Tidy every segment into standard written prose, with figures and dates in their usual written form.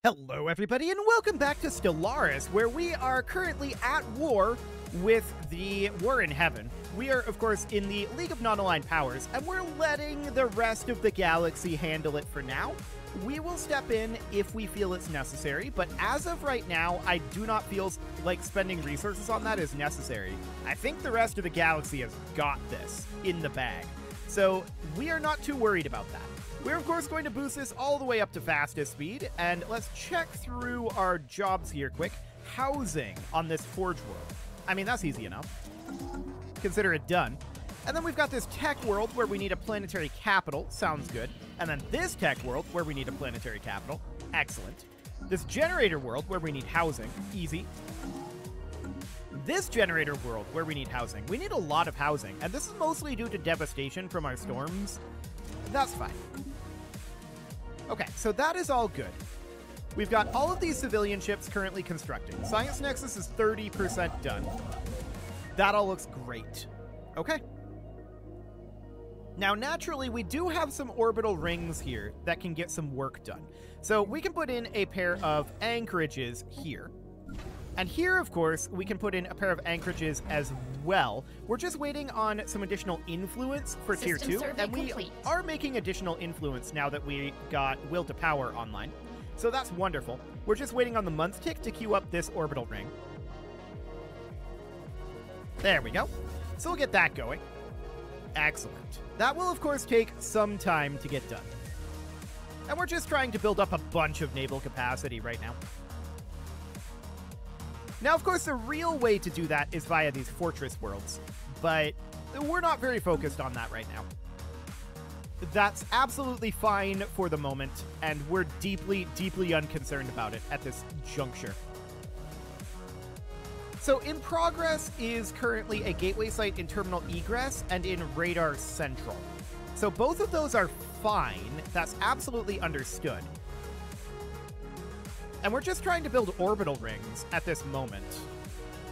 Hello everybody and welcome back to Stellaris, where we are currently at war with the War in Heaven. We are, of course, in the League of Non-Aligned Powers, and we're letting the rest of the galaxy handle it for now. We will step in if we feel it's necessary, but as of right now, I do not feel like spending resources on that is necessary. I think the rest of the galaxy has got this in the bag, so we are not too worried about that. We're, of course, going to boost this all the way up to fastest speed, and let's check through our jobs here quick. Housing on this Forge world. I mean, that's easy enough. Consider it done. And then we've got this tech world where we need a planetary capital. Sounds good. And then this tech world where we need a planetary capital. Excellent. This generator world where we need housing. Easy. This generator world where we need housing. We need a lot of housing, and this is mostly due to devastation from our storms. That's fine. Okay, so that is all good. We've got all of these civilian ships currently constructing. Science Nexus is 30% done. That all looks great. Okay. Now, naturally, we do have some orbital rings here that can get some work done. So we can put in a pair of anchorages here. And here, of course, we can put in a pair of anchorages as well. We're just waiting on some additional influence for Tier 2, and we are making additional influence now that we got Will to Power online. So that's wonderful. We're just waiting on the month tick to queue up this orbital ring. There we go. So we'll get that going. Excellent. That will, of course, take some time to get done. And we're just trying to build up a bunch of naval capacity right now. Now, of course, the real way to do that is via these fortress worlds, but we're not very focused on that right now. That's absolutely fine for the moment, and we're deeply, deeply unconcerned about it at this juncture. So in progress is currently a gateway site in Terminal Egress and in Radar Central. So both of those are fine. That's absolutely understood. And we're just trying to build orbital rings at this moment.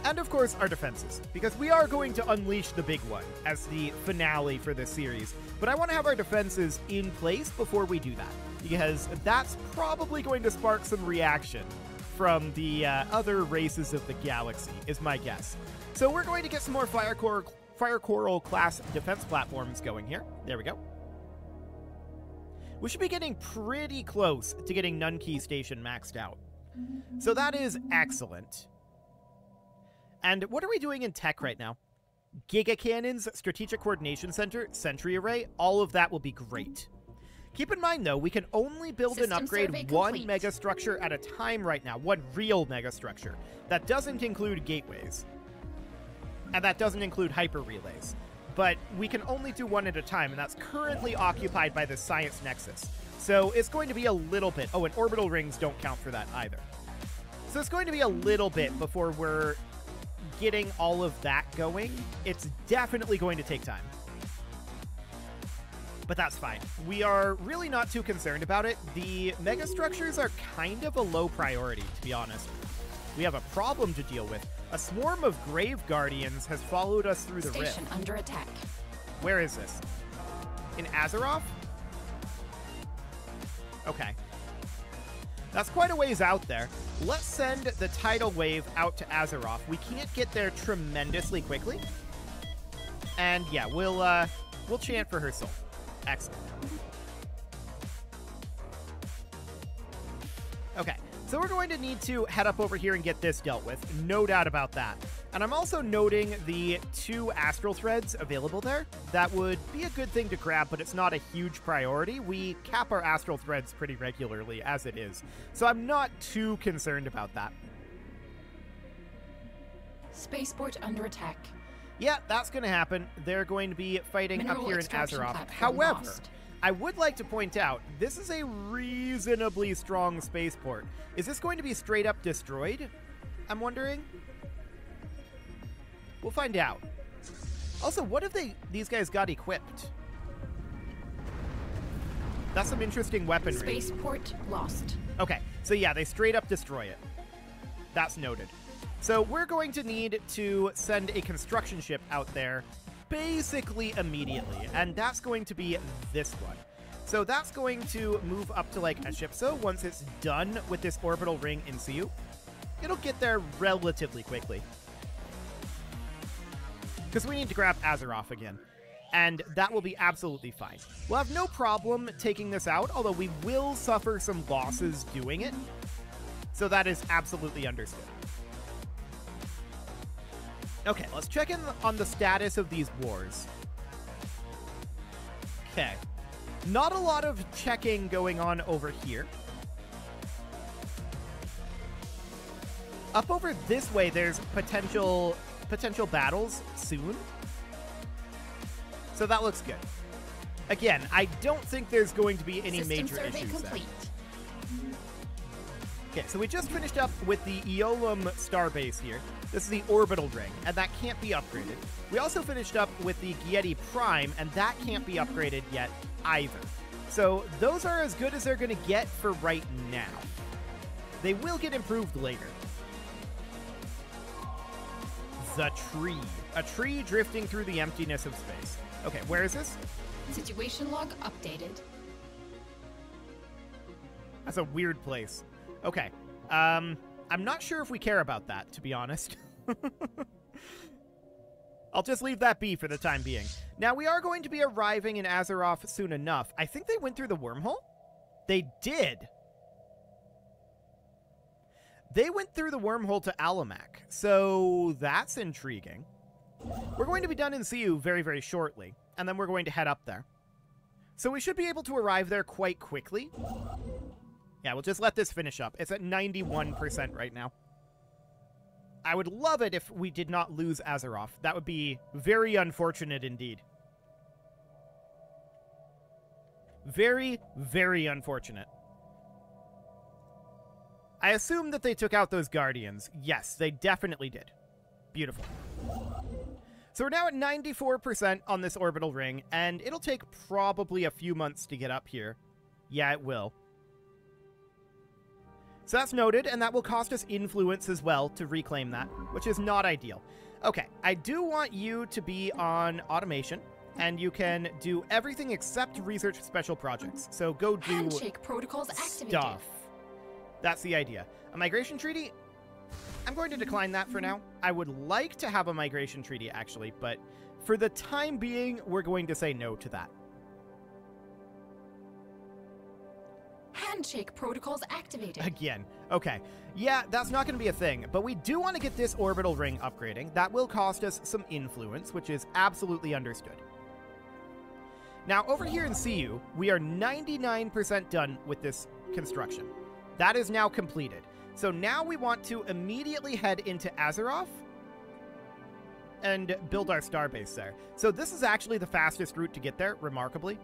And of course, our defenses, because we are going to unleash the big one as the finale for this series. But I want to have our defenses in place before we do that, because that's probably going to spark some reaction from the other races of the galaxy, is my guess. So we're going to get some more Fire Coral class defense platforms going here. There we go. We should be getting pretty close to getting Nunkey Station maxed out. So that is excellent. And what are we doing in tech right now? Giga Cannons, Strategic Coordination Center, Sentry Array, all of that will be great. Keep in mind, though, we can only build and upgrade one megastructure at a time right now, one real megastructure. That doesn't include gateways. And that doesn't include hyper relays. But we can only do one at a time, and that's currently occupied by the Science Nexus. So it's going to be a little bit... Oh, and orbital rings don't count for that either. So it's going to be a little bit before we're getting all of that going. It's definitely going to take time. But that's fine. We are really not too concerned about it. The megastructures are kind of a low priority, to be honest. We have a problem to deal with. A swarm of Grave Guardians has followed us through the rift. Station under attack. Where is this? In Azeroth? Okay. That's quite a ways out there. Let's send the tidal wave out to Azeroth. We can't get there tremendously quickly. And yeah, we'll chant for her soul. Excellent. Okay. So we're going to need to head up over here and get this dealt with, no doubt about that. And I'm also noting the 2 astral threads available there. That would be a good thing to grab, but it's not a huge priority. We cap our astral threads pretty regularly as it is, so I'm not too concerned about that. Spaceport under attack. Yeah, that's going to happen. They're going to be fighting up here in Azeroth. However, I would like to point out, this is a reasonably strong spaceport. Is this going to be straight up destroyed? I'm wondering. We'll find out. Also, what have these guys got equipped? That's some interesting weaponry. Spaceport lost. Okay, so yeah, they straight up destroy it. That's noted. So we're going to need to send a construction ship out there basically immediately, and that's going to be this one. So that's going to move up to like a ship. So once it's done with this orbital ring in CU, it'll get there relatively quickly. Because we need to grab Azeroth again. And that will be absolutely fine. We'll have no problem taking this out, although we will suffer some losses doing it. So that is absolutely understood. Okay, let's check in on the status of these wars. Okay. Not a lot of checking going on over here. Up over this way, there's potential battles soon. So that looks good. Again, I don't think there's going to be any major issues there. Okay, so we just finished up with the Eolum starbase here. This is the orbital ring, and that can't be upgraded. We also finished up with the Giedi Prime, and that can't be upgraded yet either. So those are as good as they're going to get for right now. They will get improved later. The tree. A tree drifting through the emptiness of space. Okay, where is this? Situation log updated. That's a weird place. Okay. I'm not sure if we care about that, to be honest. I'll just leave that be for the time being. Now, we are going to be arriving in Azeroth soon enough. I think they went through the wormhole? They did. They went through the wormhole to Alamak, so that's intriguing. We're going to be done in CU very, very shortly, and then we're going to head up there. So we should be able to arrive there quite quickly. Yeah, we'll just let this finish up. It's at 91% right now. I would love it if we did not lose Azeroth. That would be very unfortunate indeed. Very, very unfortunate. I assume that they took out those Guardians. Yes, they definitely did. Beautiful. So we're now at 94% on this orbital ring, and it'll take probably a few months to get up here. Yeah, it will. So that's noted, and that will cost us influence as well to reclaim that, which is not ideal. Okay, I do want you to be on automation, and you can do everything except research special projects. So go do Handshake protocols activated. Stuff. That's the idea. A migration treaty? I'm going to decline that for now. I would like to have a migration treaty, actually, but for the time being, we're going to say no to that. Handshake protocols activated. Again. Okay. Yeah, that's not going to be a thing, but we do want to get this orbital ring upgrading. That will cost us some influence, which is absolutely understood. Now, over here in CU, we are 99% done with this construction. That is now completed. So now we want to immediately head into Azeroth and build our starbase there. So this is actually the fastest route to get there, remarkably.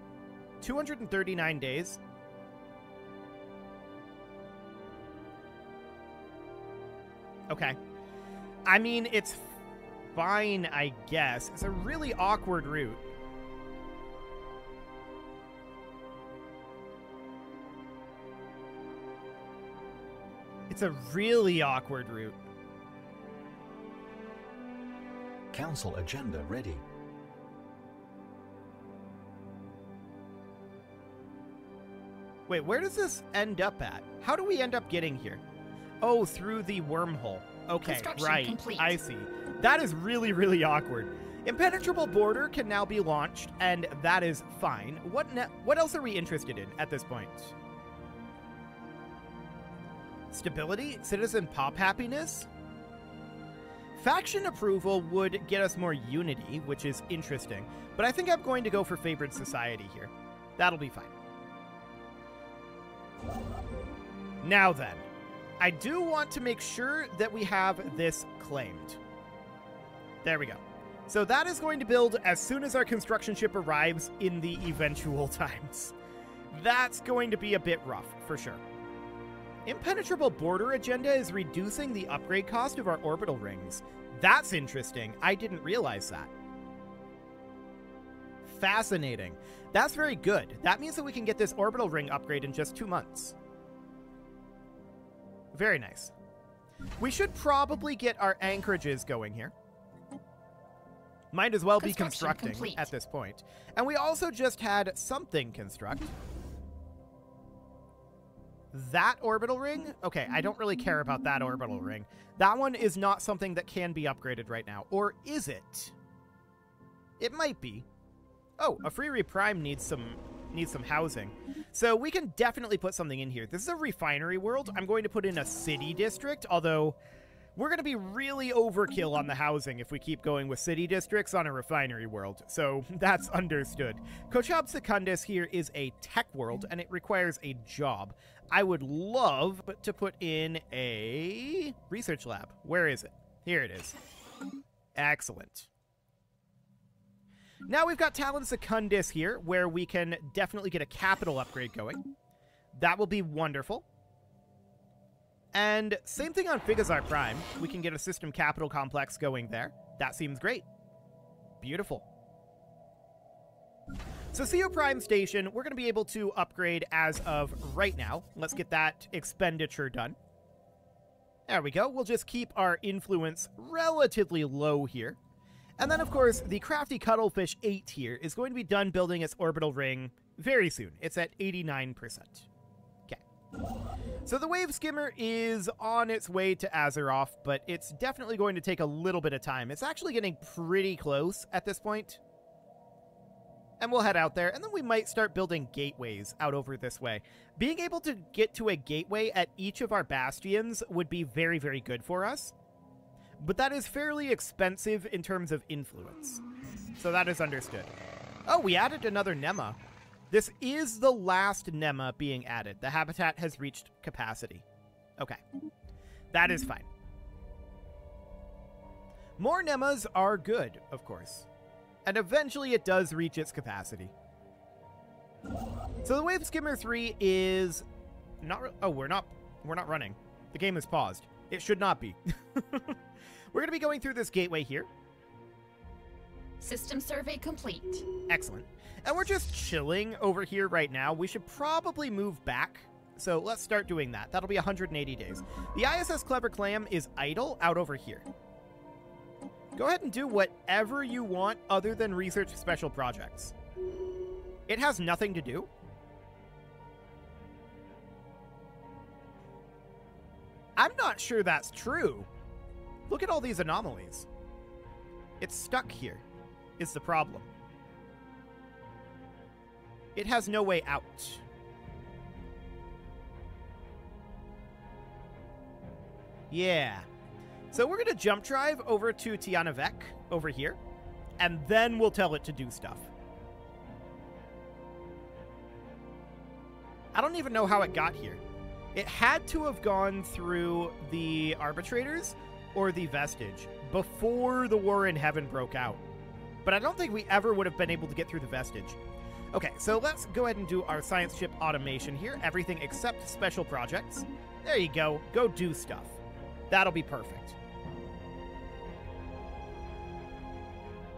239 days. Okay. I mean, it's fine, I guess. It's a really awkward route. It's a really awkward route. Council agenda ready. Wait, where does this end up at? How do we end up getting here? Oh, through the wormhole. Okay, right. Complete. I see. That is really, really awkward. Impenetrable border can now be launched, and that is fine. What else are we interested in at this point? Stability? Citizen pop happiness? Faction approval would get us more unity, which is interesting. But I think I'm going to go for favored society here. That'll be fine. Now then. I do want to make sure that we have this claimed. There we go. So that is going to build as soon as our construction ship arrives in the eventual times. That's going to be a bit rough, for sure. Impenetrable border agenda is reducing the upgrade cost of our orbital rings. That's interesting. I didn't realize that. Fascinating. That's very good. That means that we can get this orbital ring upgrade in just 2 months. Very nice. We should probably get our anchorages going here. Might as well be constructing complete. at this point. And we also just had something construct. That orbital ring? Okay, I don't really care about that orbital ring. That one is not something that can be upgraded right now. Or is it? It might be. Oh, a free reprime needs some housing. So we can definitely put something in here. This is a refinery world. I'm going to put in a city district, although we're going to be really overkill on the housing if we keep going with city districts on a refinery world. So that's understood. Kochab Secundus here is a tech world, and it requires a job. I would love to put in a research lab. Where is it? Here it is. Excellent. Now we've got Talon Secundus here, where we can definitely get a capital upgrade going. That will be wonderful. And same thing on Figazar Prime. We can get a system capital complex going there. That seems great. Beautiful. So CO Prime Station, we're going to be able to upgrade as of right now. Let's get that expenditure done. There we go. We'll just keep our influence relatively low here. And then, of course, the Crafty Cuttlefish 8 here is going to be done building its orbital ring very soon. It's at 89%. Okay. So the Wave Skimmer is on its way to Azeroth, but it's definitely going to take a little bit of time. It's actually getting pretty close at this point. And we'll head out there, and then we might start building gateways out over this way. Being able to get to a gateway at each of our bastions would be very, very good for us. But that is fairly expensive in terms of influence. So that is understood. Oh, we added another Nema. This is the last Nema being added. The habitat has reached capacity. Okay. That is fine. More Nemas are good, of course. And eventually it does reach its capacity. So the Wave Skimmer 3 is not... Oh, we're not running. The game is paused. It should not be. We're going to be going through this gateway here. System survey complete. Excellent. And we're just chilling over here right now. We should probably move back. So let's start doing that. That'll be 180 days. The ISS Clever Clam is idle out over here. Go ahead and do whatever you want other than research special projects. It has nothing to do. I'm not sure that's true. Look at all these anomalies. It's stuck here, is the problem. It has no way out. Yeah. So we're going to jump drive over to Tianavek over here, and then we'll tell it to do stuff. I don't even know how it got here. It had to have gone through the Arbitrators or the Vestige before the War in Heaven broke out. But I don't think we ever would have been able to get through the Vestige. Okay, so let's go ahead and do our science ship automation here. Everything except special projects. There you go. Go do stuff. That'll be perfect.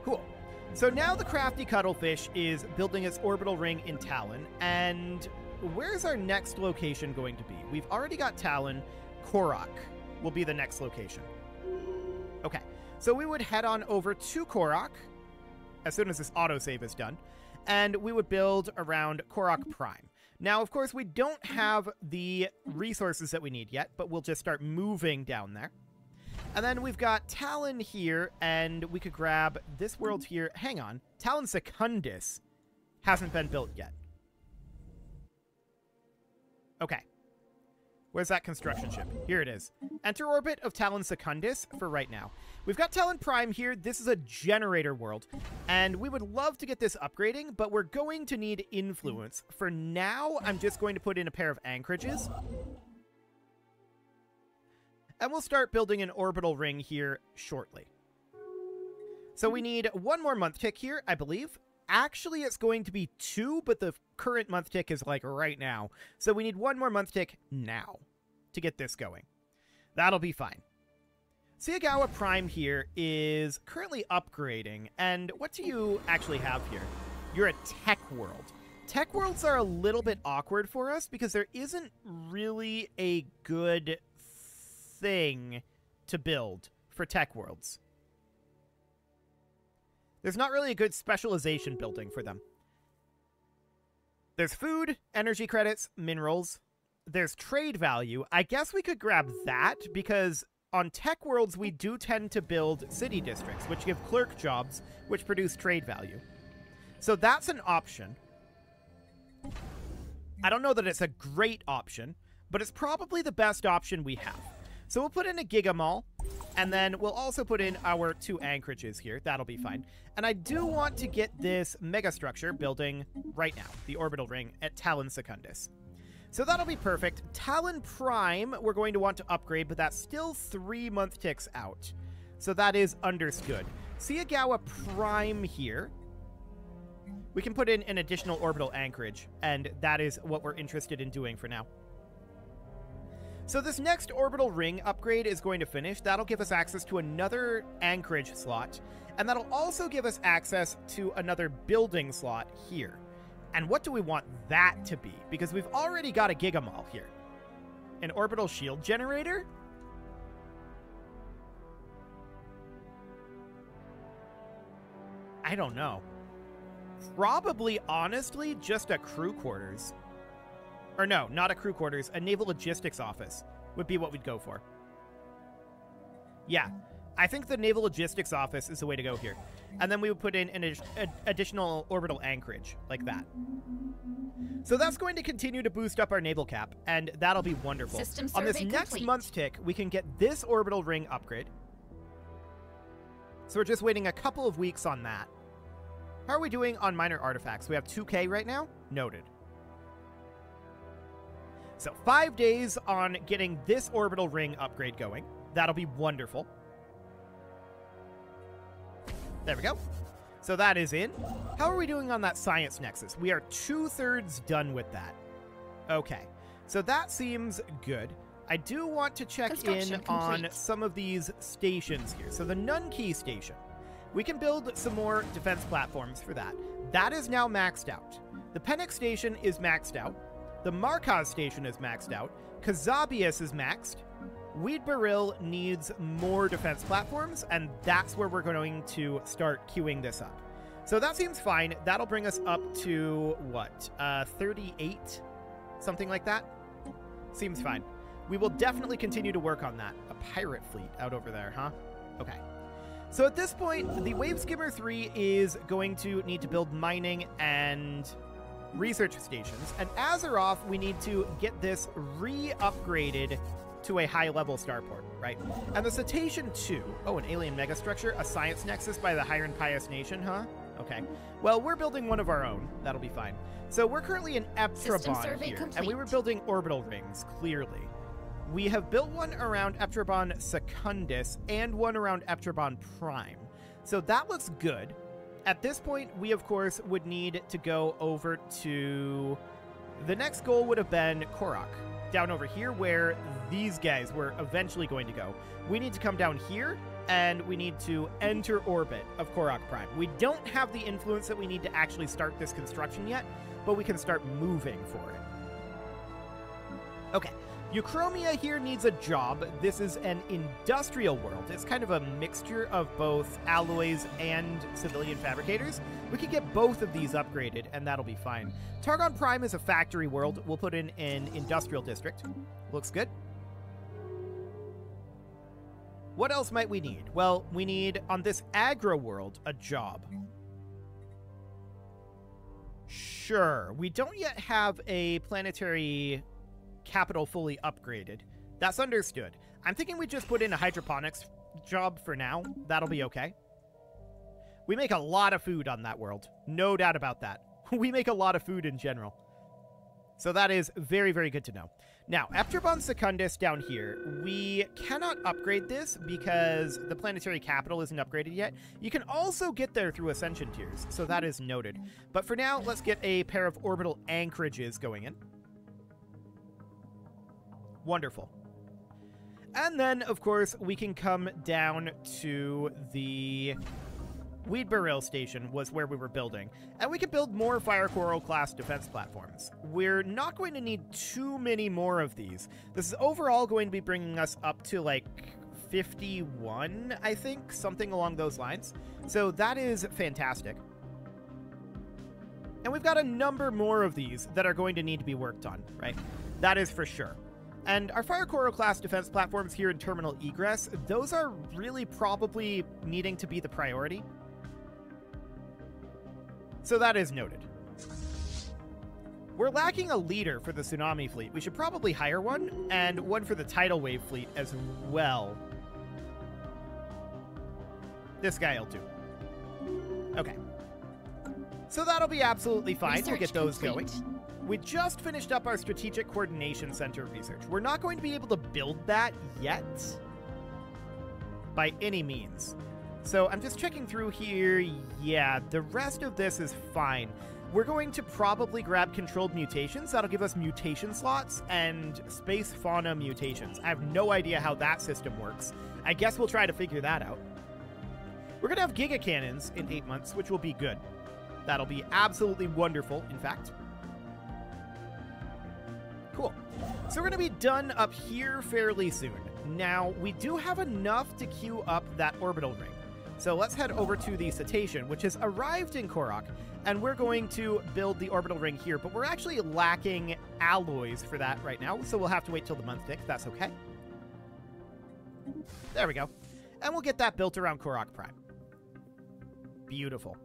Cool. So now the Crafty Cuttlefish is building its orbital ring in Talon, and where's our next location going to be? We've already got Talon. Korok will be the next location. Okay, so we would head on over to Korok as soon as this autosave is done, and we would build around Korok Prime. Now, of course, we don't have the resources that we need yet, but we'll just start moving down there. And then we've got Talon here, and we could grab this world here. Hang on. Talon Secundus hasn't been built yet. Okay. Where's that construction ship? Here it is. Enter orbit of Talon Secundus for right now. We've got Talon Prime here. This is a generator world, and we would love to get this upgrading, but we're going to need influence. For now, I'm just going to put in a pair of anchorages. And we'll start building an orbital ring here shortly. So we need one more month tick here, I believe. Actually, it's going to be 2, but the current month tick is like right now. So we need one more month tick now to get this going. That'll be fine. Siagawa Prime here is currently upgrading. And what do you actually have here? You're a tech world. Tech worlds are a little bit awkward for us because there isn't really a good thing to build for tech worlds. There's not really a good specialization building for them. There's food, energy credits, minerals, there's trade value. I guess we could grab that because on tech worlds, we do tend to build city districts, which give clerk jobs, which produce trade value. So that's an option. I don't know that it's a great option, but it's probably the best option we have. So we'll put in a Giga Mall, and then we'll also put in our 2 anchorages here. That'll be fine. And I do want to get this megastructure building right now, the orbital ring at Talon Secundus. So that'll be perfect. Talon Prime, we're going to want to upgrade, but that's still 3 month ticks out. So that is understood. Siagawa Prime here. We can put in an additional orbital anchorage, and that is what we're interested in doing for now. So this next orbital ring upgrade is going to finish. That'll give us access to another anchorage slot, and that'll also give us access to another building slot here. And what do we want that to be? Because we've already got a Giga Mall here. An orbital shield generator? I don't know. Probably, honestly, just a crew quarters. Or no, not a crew quarters. A naval logistics office would be what we'd go for. Yeah, I think the naval logistics office is the way to go here. And then we would put in an additional orbital anchorage, like that. So that's going to continue to boost up our naval cap, and that'll be wonderful. System On this survey next complete. month's tick, we can get this orbital ring upgrade. So we're just waiting a couple of weeks on that. How are we doing on minor artifacts? We have 2K right now? Noted. So 5 days on getting this orbital ring upgrade going. That'll be wonderful. There we go. So that is in. How are we doing on that science nexus? We are 2/3 done with that. Okay. So that seems good. I do want to check in on complete. some of these stations here. So the Nunkey station. We can build some more defense platforms for that. That is now maxed out. The Penix station is maxed out. The Markaz station is maxed out. Kazabius is maxed. Weed Baril needs more defense platforms, and that's where we're going to start queuing this up. So that seems fine. That'll bring us up to, what, 38? Something like that? Seems fine. We will definitely continue to work on that. A pirate fleet out over there, huh? Okay. So at this point, the Wave Skimmer 3 is going to need to build mining and research stations. And Azeroth, we need to get this re-upgraded to a high-level starport, right? And the Cetacean 2. Oh, an alien megastructure? A science nexus by the Hiran Pious Nation, huh? Okay. Well, we're building one of our own. That'll be fine. So we're currently in Eptrabon here, complete. and we were building orbital rings, clearly. We have built one around Eptrabon Secundus and one around Eptrabon Prime. So that looks good. At this point, we, of course, would need to go over to... The next goal would have been Korok, down over here where these guys were eventually going to go. We need to come down here, and we need to enter orbit of Korok Prime. We don't have the influence that we need to actually start this construction yet, but we can start moving for it. Okay. Euchromia here needs a job. This is an industrial world. It's kind of a mixture of both alloys and civilian fabricators. We could get both of these upgraded, and that'll be fine. Targon Prime is a factory world. We'll put in an industrial district. Looks good. What else might we need? Well, we need, on this agro world, a job. Sure. We don't yet have a planetary capital fully upgraded. That's understood. I'm thinking we just put in a hydroponics job for now. That'll be okay. We make a lot of food on that world. No doubt about that. We make a lot of food in general. So that is very, very good to know. Now, Eptrabon Secundus down here, we cannot upgrade this because the planetary capital isn't upgraded yet. You can also get there through Ascension tiers, so that is noted. But for now, let's get a pair of orbital anchorages going in. Wonderful. And then, of course, we can come down to the Weed Baril station was where we were building. And we can build more Fire Coral class defense platforms. We're not going to need too many more of these. This is overall going to be bringing us up to like 51, I think, something along those lines. So that is fantastic. And we've got a number more of these that are going to need to be worked on, right? That is for sure. And our Fire Coral class defense platforms here in Terminal Egress, those are really probably needing to be the priority. So that is noted. We're lacking a leader for the Tsunami fleet. We should probably hire one, and one for the Tidal Wave fleet as well. This guy will do. Okay. So that'll be absolutely fine. We'll get those going. We just finished up our Strategic Coordination Center research. We're not going to be able to build that yet, by any means. So I'm just checking through here. Yeah, the rest of this is fine. We're going to probably grab controlled mutations. That'll give us mutation slots and space fauna mutations. I have no idea how that system works. I guess we'll try to figure that out. We're going to have Giga Cannons in 8 months, which will be good. That'll be absolutely wonderful, in fact. Cool. So we're going to be done up here fairly soon. Now, we do have enough to queue up that orbital ring. So let's head over to the Cetacean, which has arrived in Korok, and we're going to build the orbital ring here, but we're actually lacking alloys for that right now, so we'll have to wait till the month tick. That's okay. There we go. And we'll get that built around Korok Prime. Beautiful.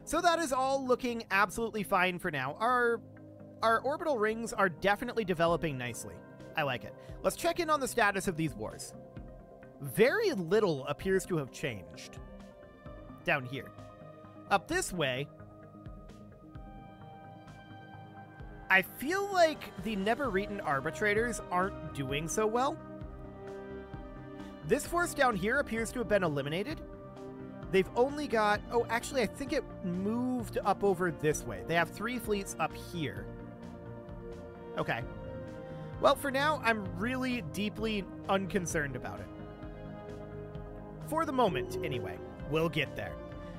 So that is all looking absolutely fine for now. Our orbital rings are definitely developing nicely. I like it. Let's check in on the status of these wars. Very little appears to have changed down here. Up this way, I feel like the Never-Eaten Arbitrators aren't doing so well. This force down here appears to have been eliminated. They've only got... Oh, actually, I think it moved up over this way. They have 3 fleets up here. Okay. Well, for now, I'm really deeply unconcerned about it. For the moment, anyway. We'll get there.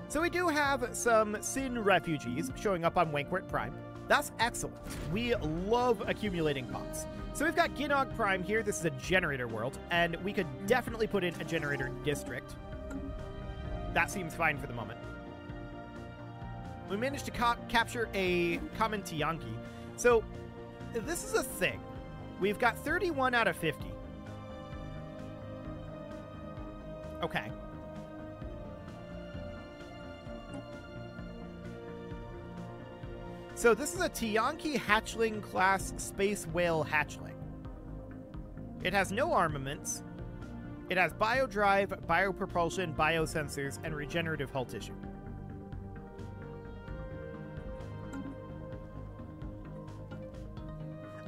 So we do have some Sin refugees showing up on Wankwort Prime. That's excellent. We love accumulating pops. So we've got Ginog Prime here. This is a generator world, and we could definitely put in a generator district. That seems fine for the moment. We managed to capture a common Tianki. So this is a thing. We've got 31 out of 50. Okay. So this is a Tianki hatchling class space whale hatchling. It has no armaments. It has biodrive, biopropulsion, biosensors, and regenerative hull tissue.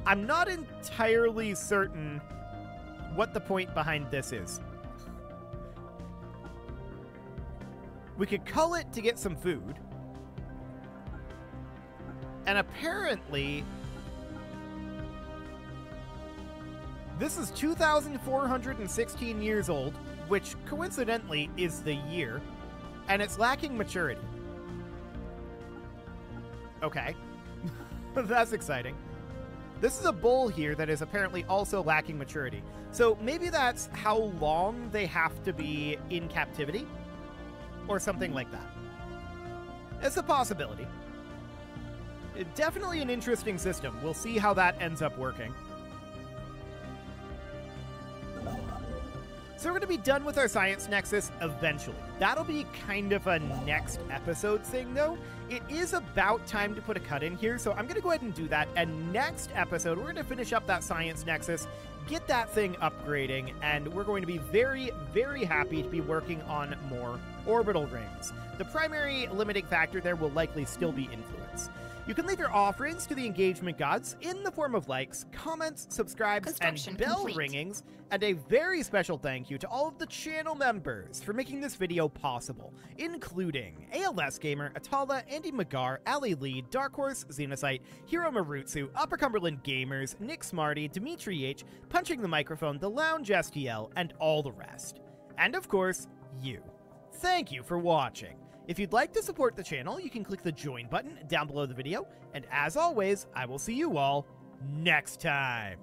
I'm not entirely certain what the point behind this is. We could cull it to get some food. And apparently, this is 2,416 years old, which coincidentally is the year, and it's lacking maturity. Okay. That's exciting. This is a bull here that is apparently also lacking maturity. So maybe that's how long they have to be in captivity, or something like that. It's a possibility. Definitely an interesting system. We'll see how that ends up working. So we're going to be done with our Science Nexus eventually. That'll be kind of a next episode thing, though. It is about time to put a cut in here, so I'm going to go ahead and do that. And next episode, we're going to finish up that Science Nexus, get that thing upgrading, and we're going to be very, very happy to be working on more orbital rings. The primary limiting factor there will likely still be influence. You can leave your offerings to the engagement gods in the form of likes, comments, subscribes, and bell ringings, and a very special thank you to all of the channel members for making this video possible, including ALS Gamer, Atala, Andy Magar, Ali Lee, Dark Horse, Xenocyte, Hiro Marutsu, Upper Cumberland Gamers, Nick Smarty, Dimitri H, Punching the Microphone, The Lounge STL, and all the rest. And of course, you. Thank you for watching. If you'd like to support the channel, you can click the join button down below the video, and as always, I will see you all next time.